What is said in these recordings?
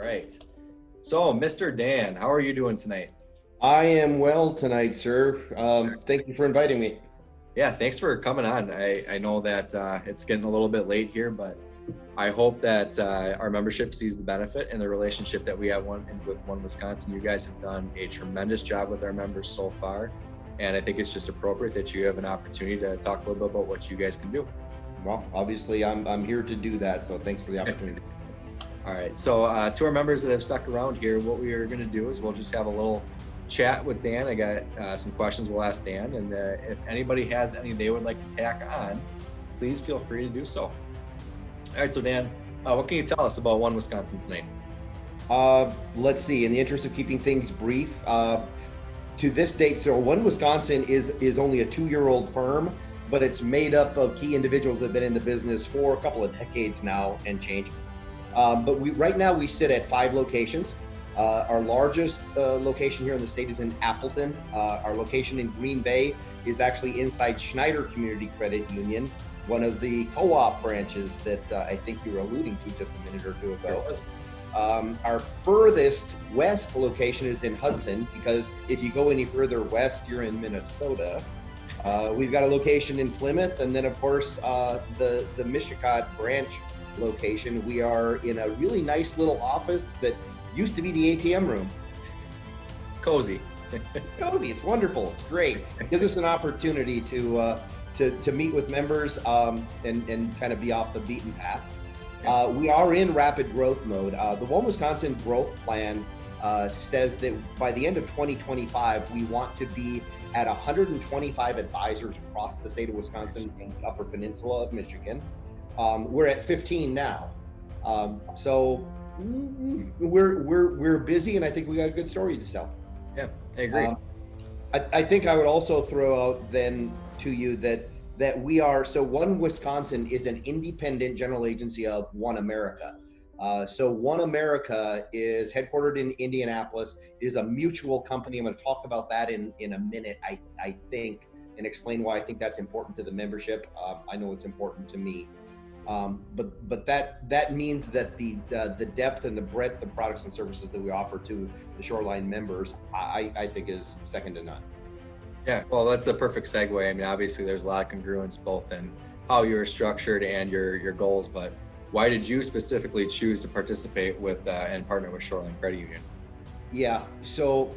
right. So, Mr. Dan, how are you doing tonight? I am well tonight, sir. Thank you for inviting me. Yeah, thanks for coming on. I know that it's getting a little bit late here, but I hope that our membership sees the benefit and the relationship that we have with One Wisconsin. You guys have done a tremendous job with our members so far, and I think it's just appropriate that you have an opportunity to talk a little bit about what you guys can do. Well, obviously, I'm here to do that, so thanks for the opportunity. All right, so to our members that have stuck around here, what we are going to do is we'll just have a little chat with Dan. I got some questions we'll ask Dan, and if anybody has any they would like to tack on, please feel free to do so. All right, so Dan, what can you tell us about One Wisconsin tonight? Let's see. In the interest of keeping things brief, to this date, so One Wisconsin is only a 2-year-old firm, but it's made up of key individuals that have been in the business for a couple of decades now and change. But right now we sit at 5 locations. Our largest location here in the state is in Appleton. Our location in Green Bay is actually inside Schneider Community Credit Union, one of the co-op branches that I think you were alluding to just a minute or two ago. Our furthest west location is in Hudson, because if you go any further west, you're in Minnesota. We've got a location in Plymouth, and then of course the Mishicot branch location. We are in a really nice little office that used to be the ATM room. It's cozy. Cozy. It's wonderful. It's great. It gives us an opportunity to meet with members and kind of be off the beaten path. We are in rapid growth mode. The One Wisconsin growth plan says that by the end of 2025, we want to be at 125 advisors across the state of Wisconsin and the Upper Peninsula of Michigan. We're at 15 now. So we're busy, and I think we got a good story to tell. Yeah, I agree. I think I would also throw out then to you that we are, so One Wisconsin is an independent general agency of One America. So One America is headquartered in Indianapolis. It is a mutual company. I'm going to talk about that in a minute, I think, and explain why I think that's important to the membership. I know it's important to me. But that means that the depth and the breadth of products and services that we offer to the Shoreline members, I think is second to none. Yeah, well, that's a perfect segue. I mean, obviously there's a lot of congruence both in how you're structured and your goals, but why did you specifically choose to participate with and partner with Shoreline Credit Union? Yeah, so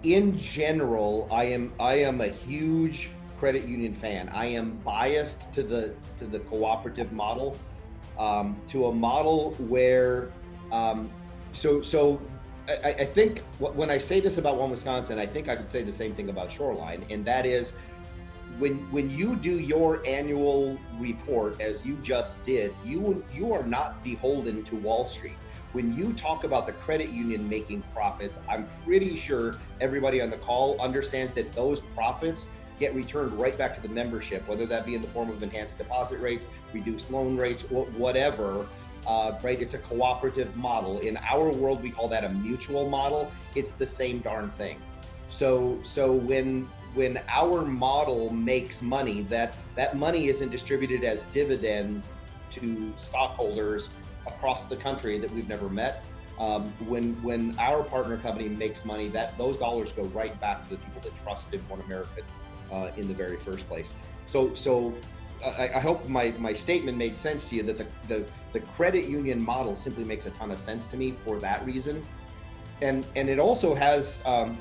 in general, I am a huge credit union fan. I am biased to the cooperative model, to a model where I think when I say this about One Wisconsin, I think I could say the same thing about Shoreline, and that is when you do your annual report, as you just did, you are not beholden to Wall Street. When you talk about the credit union making profits, I'm pretty sure everybody on the call understands that those profits get returned right back to the membership, whether that be in the form of enhanced deposit rates, reduced loan rates, or whatever. Right? It's a cooperative model. In our world, we call that a mutual model. It's the same darn thing. So when our model makes money, that money isn't distributed as dividends to stockholders across the country that we've never met. When our partner company makes money, those dollars go right back to the people that trusted One America in the very first place. So I hope my statement made sense to you, that the credit union model simply makes a ton of sense to me for that reason, and it also has some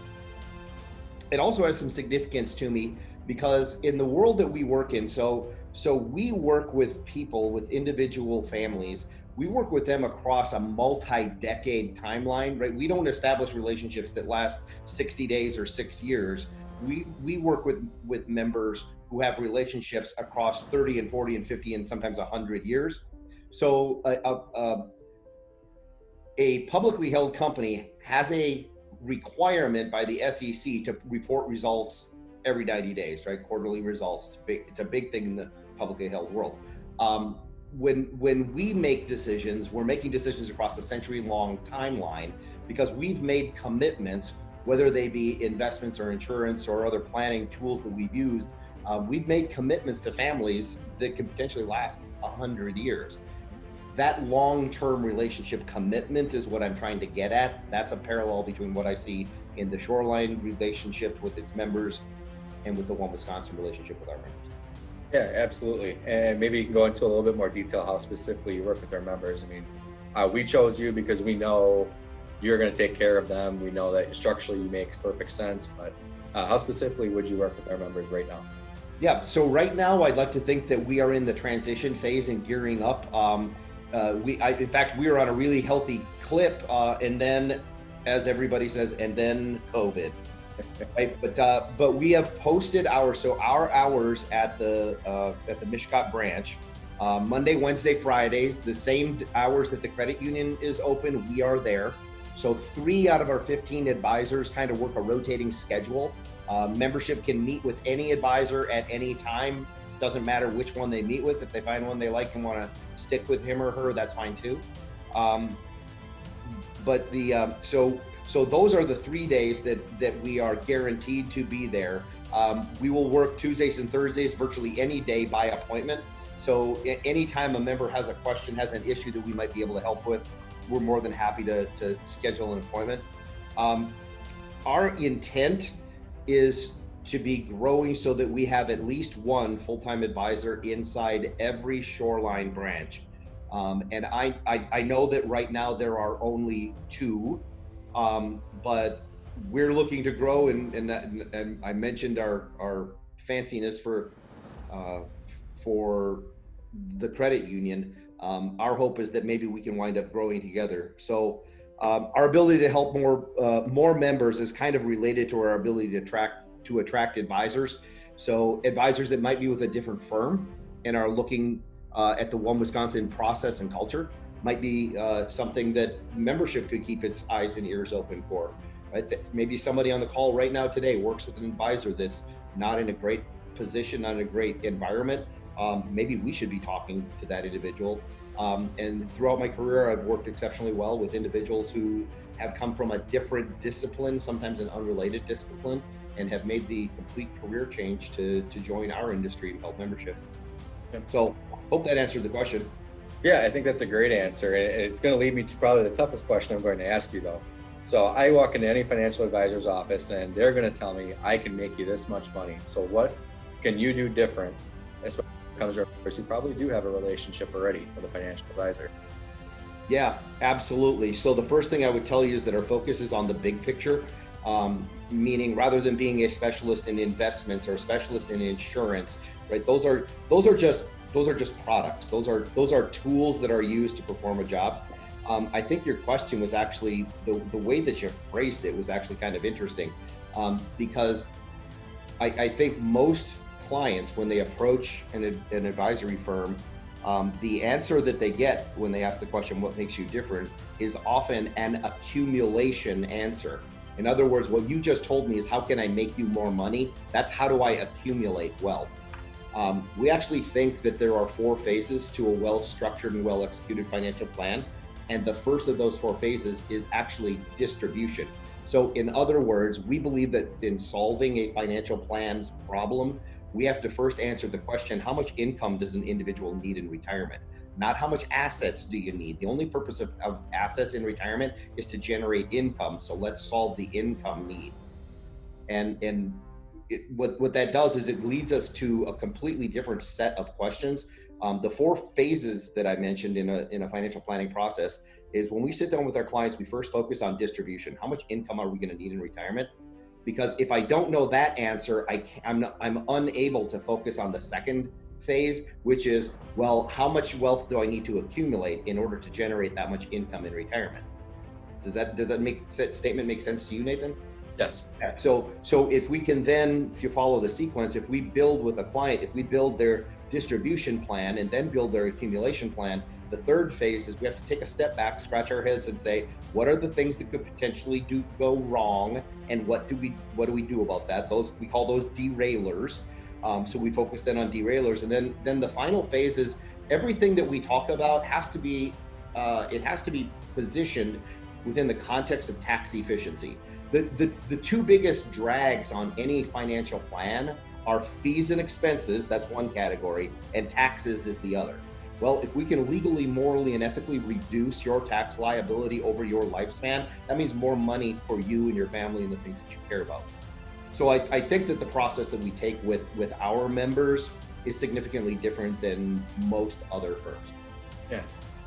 significance to me because in the world that we work in, so we work with people, with individual families. We work with them across a multi-decade timeline, right? We don't establish relationships that last 60 days or 6 years. We work with members who have relationships across 30 and 40 and 50 and sometimes 100 years. So a publicly held company has a requirement by the SEC to report results every 90 days, right? Quarterly results. It's a big thing in the publicly held world. When we make decisions, we're making decisions across a century-long timeline because we've made commitments, whether they be investments or insurance or other planning tools that we've used. We've made commitments to families that could potentially last 100 years. that long-term relationship commitment is what I'm trying to get at. That's a parallel between what I see in the Shoreline relationship with its members and with the OneWisconsin relationship with our members. Yeah, absolutely. And maybe you can go into a little bit more detail how specifically you work with our members. I mean, we chose you because we know you're going to take care of them. We know that structurally you makes perfect sense, but how specifically would you work with our members right now? Yeah, so right now I'd like to think that we are in the transition phase and gearing up. In fact, we were on a really healthy clip, and then, as everybody says, and then COVID. Right, but we have posted our hours at the Mishcot branch, Monday, Wednesday, Fridays, the same hours that the credit union is open. We are there. So 3 out of our 15 advisors kind of work a rotating schedule. Membership can meet with any advisor at any time. Doesn't matter which one they meet with. If they find one they like and want to stick with him or her, that's fine too. So those are the 3 days that we are guaranteed to be there. We will work Tuesdays and Thursdays, virtually any day by appointment. So anytime a member has a question, has an issue that we might be able to help with, we're more than happy to schedule an appointment. Our intent is to be growing so that we have at least one full-time advisor inside every Shoreline branch. And I know that right now there are only 2. But we're looking to grow, and I mentioned our fanciness for the credit union. Our hope is that maybe we can wind up growing together. So our ability to help more members is kind of related to our ability to attract advisors. So advisors that might be with a different firm and are looking at the OneWisconsin process and culture might be something that membership could keep its eyes and ears open for, right? That maybe somebody on the call right now today works with an advisor that's not in a great position, not in a great environment. Maybe we should be talking to that individual. And throughout my career, I've worked exceptionally well with individuals who have come from a different discipline, sometimes an unrelated discipline, and have made the complete career change to join our industry and help membership. So hope that answered the question. Yeah, I think that's a great answer. And it's going to lead me to probably the toughest question I'm going to ask you, though. So I walk into any financial advisor's office and they're going to tell me, I can make you this much money. So what can you do different, especially when it comes to members who probably do have a relationship already with a financial advisor? Yeah, absolutely. So the first thing I would tell you is that our focus is on the big picture, meaning rather than being a specialist in investments or a specialist in insurance, right? Those are just products. Those are tools that are used to perform a job. I think your question was actually, the way that you phrased it was actually kind of interesting, because I think most clients, when they approach an advisory firm, the answer that they get when they ask the question, what makes you different, is often an accumulation answer. In other words, what you just told me is, how can I make you more money? That's how do I accumulate wealth? We actually think that there are 4 phases to a well-structured and well-executed financial plan. And the first of those 4 phases is actually distribution. So in other words, we believe that in solving a financial plan's problem, we have to first answer the question, how much income does an individual need in retirement? Not how much assets do you need. The only purpose of assets in retirement is to generate income. So let's solve the income need. And what that does is it leads us to a completely different set of questions. The 4 phases that I mentioned in a financial planning process is, when we sit down with our clients, we first focus on distribution. How much income are we going to need in retirement? Because if I don't know that answer, I'm unable to focus on the second phase, which is, well, how much wealth do I need to accumulate in order to generate that much income in retirement? Does that statement make sense to you, Nathan? Yes. Yeah. So if we can then, if you follow the sequence, if we build with a client, if we build their distribution plan and then build their accumulation plan, the third phase is we have to take a step back, scratch our heads and say, what are the things that could potentially go wrong, and what do we do about that? We call those derailers. So we focus then on derailers, and then the final phase is everything that we talk about has to be positioned within the context of tax efficiency. The 2 biggest drags on any financial plan are fees and expenses, that's one category, and taxes is the other. Well, if we can legally, morally, and ethically reduce your tax liability over your lifespan, that means more money for you and your family and the things that you care about. So I think that the process that we take with our members is significantly different than most other firms. Yeah.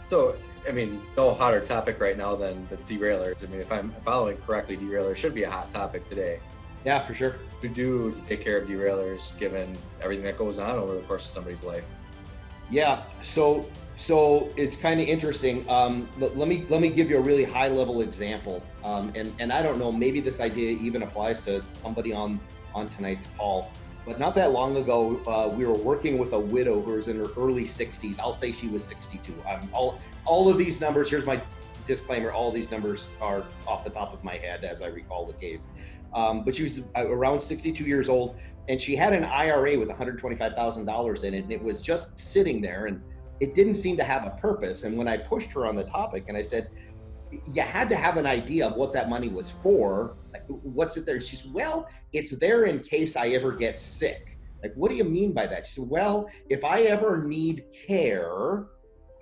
So, I mean, no hotter topic right now than the derailers. I mean, if I'm following correctly, derailers should be a hot topic today. Yeah, for sure. To do to take care of derailers, given everything that goes on over the course of somebody's life. Yeah. So it's kind of interesting. Let me give you a really high level example. And I don't know, maybe this idea even applies to somebody on tonight's call. But not that long ago, we were working with a widow who was in her early 60s. I'll say she was 62. All of these numbers, here's my disclaimer, all these numbers are off the top of my head as I recall the case. But she was around 62 years old, and she had an IRA with $125,000 in it, and it was just sitting there, and it didn't seem to have a purpose. And when I pushed her on the topic and I said, you had to have an idea of what that money was for. Like, what's it there? She said, well, it's there in case I ever get sick. Like, what do you mean by that? She said, well, if I ever need care,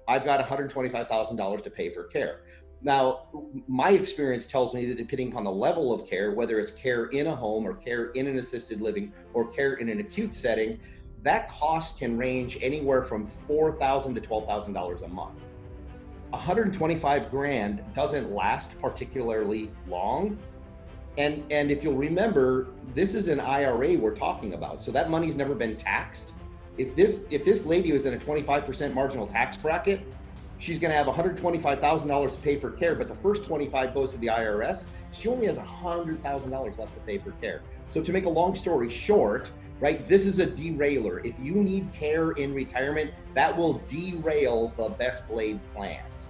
I've got $125,000 to pay for care. Now, my experience tells me that depending upon the level of care, whether it's care in a home or care in an assisted living or care in an acute setting, that cost can range anywhere from $4,000 to $12,000 a month. 125 grand doesn't last particularly long. And if you'll remember, this is an IRA we're talking about. So that money's never been taxed. If this lady was in a 25% marginal tax bracket, she's gonna have $125,000 to pay for care, but the first 25 goes to the IRS. She only has $100,000 left to pay for care. So to make a long story short, right, this is a derailer. If you need care in retirement, that will derail the best laid plans.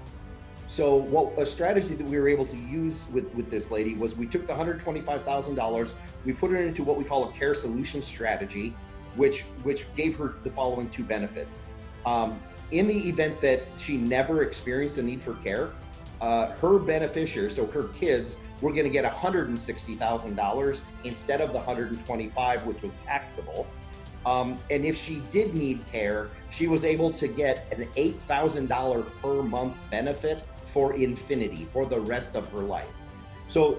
So what a strategy that we were able to use with this lady was we took the $125,000, we put it into what we call a care solution strategy, which gave her the following two benefits. In the event that she never experienced a need for care, her beneficiary, so her kids, were going to get $160,000 instead of the $125,000, which was taxable. And if she did need care, she was able to get an $8,000 per month benefit for infinity, for the rest of her life. So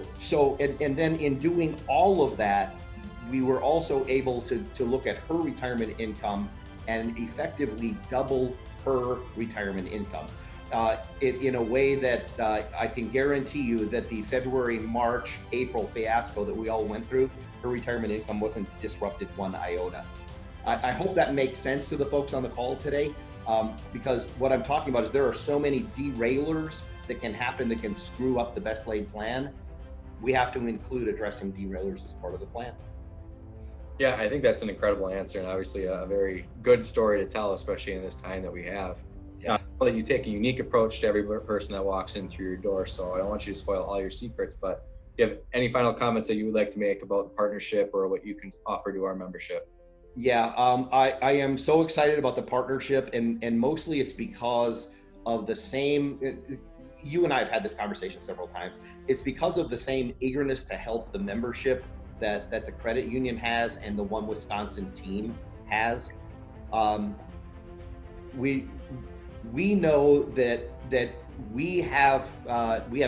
and then in doing all of that, we were also able to look at her retirement income and effectively double her retirement income. In a way that I can guarantee you that the February, March, April fiasco that we all went through, her retirement income wasn't disrupted one iota. I hope that makes sense to the folks on the call today, because what I'm talking about is there are so many derailers that can happen that can screw up the best laid plan. We have to include addressing derailers as part of the plan. Yeah, I think that's an incredible answer, and obviously a very good story to tell, especially in this time that we have. Yeah. That you take a unique approach to every person that walks in through your door, so I don't want you to spoil all your secrets, but do you have any final comments that you would like to make about the partnership or what you can offer to our membership? Yeah, I am so excited about the partnership, and mostly it's because of the same, you and I have had this conversation several times, it's because of the same eagerness to help the membership that the credit union has and the One Wisconsin team has. We know that we have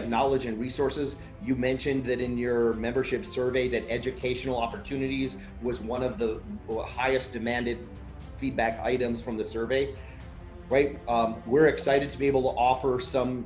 knowledge and resources. You mentioned that in your membership survey that educational opportunities was one of the highest demanded feedback items from the survey, right? We're excited to be able to offer some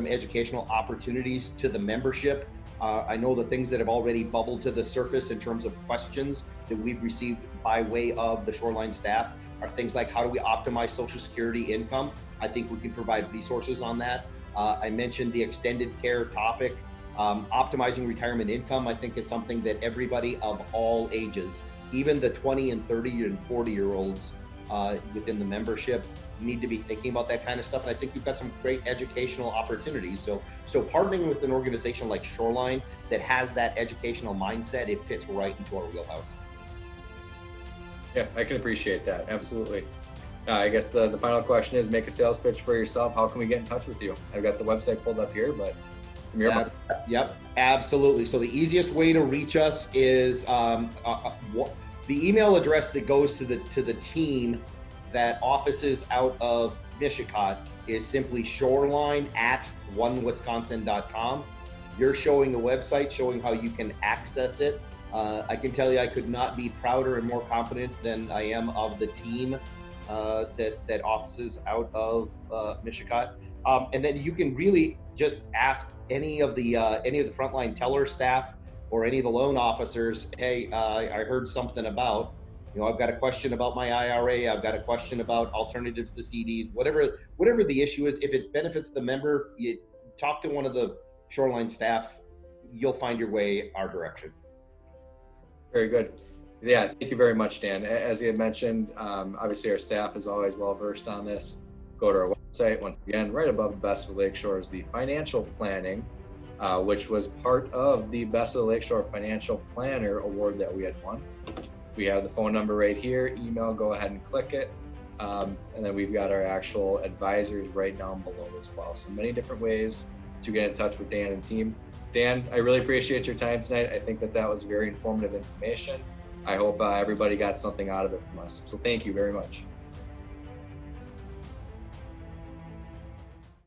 educational opportunities to the membership. I know the things that have already bubbled to the surface in terms of questions that we've received by way of the Shoreline staff are things like, how do we optimize Social Security income? I think we can provide resources on that. I mentioned the extended care topic. Optimizing retirement income, I think, is something that everybody of all ages, even the 20 and 30 and 40-year-olds within the membership, need to be thinking about that kind of stuff. And I think we've got some great educational opportunities. So partnering with an organization like Shoreline that has that educational mindset, it fits right into our wheelhouse. Yeah, I can appreciate that. Absolutely. I guess the final question is, make a sales pitch for yourself. How can we get in touch with you? I've got the website pulled up here, but from your mind. Yep, absolutely. So the easiest way to reach us is the email address that goes to the team that offices out of Mishicot is simply shoreline at onewisconsin.com. You're showing the website, showing how you can access it. I can tell you I could not be prouder and more confident than I am of the team that offices out of Mishicot. And then you can really just ask any of the frontline teller staff or any of the loan officers, hey, I heard something about, I've got a question about my IRA, I've got a question about alternatives to CDs, whatever the issue is. If it benefits the member, you talk to one of the Shoreline staff, you'll find your way our direction. Very good. Yeah, thank you very much, Dan. As you had mentioned, obviously our staff is always well versed on this. Go to our website. Once again, right above the Best of the Lakeshore is the financial planning, which was part of the Best of the Lakeshore Financial Planner Award that we had won. We have the phone number right here. Email, go ahead and click it. And then we've got our actual advisors right down below as well. So many different ways to get in touch with Dan and team. Dan, I really appreciate your time tonight. I think that was very informative information. I hope everybody got something out of it from us. So thank you very much.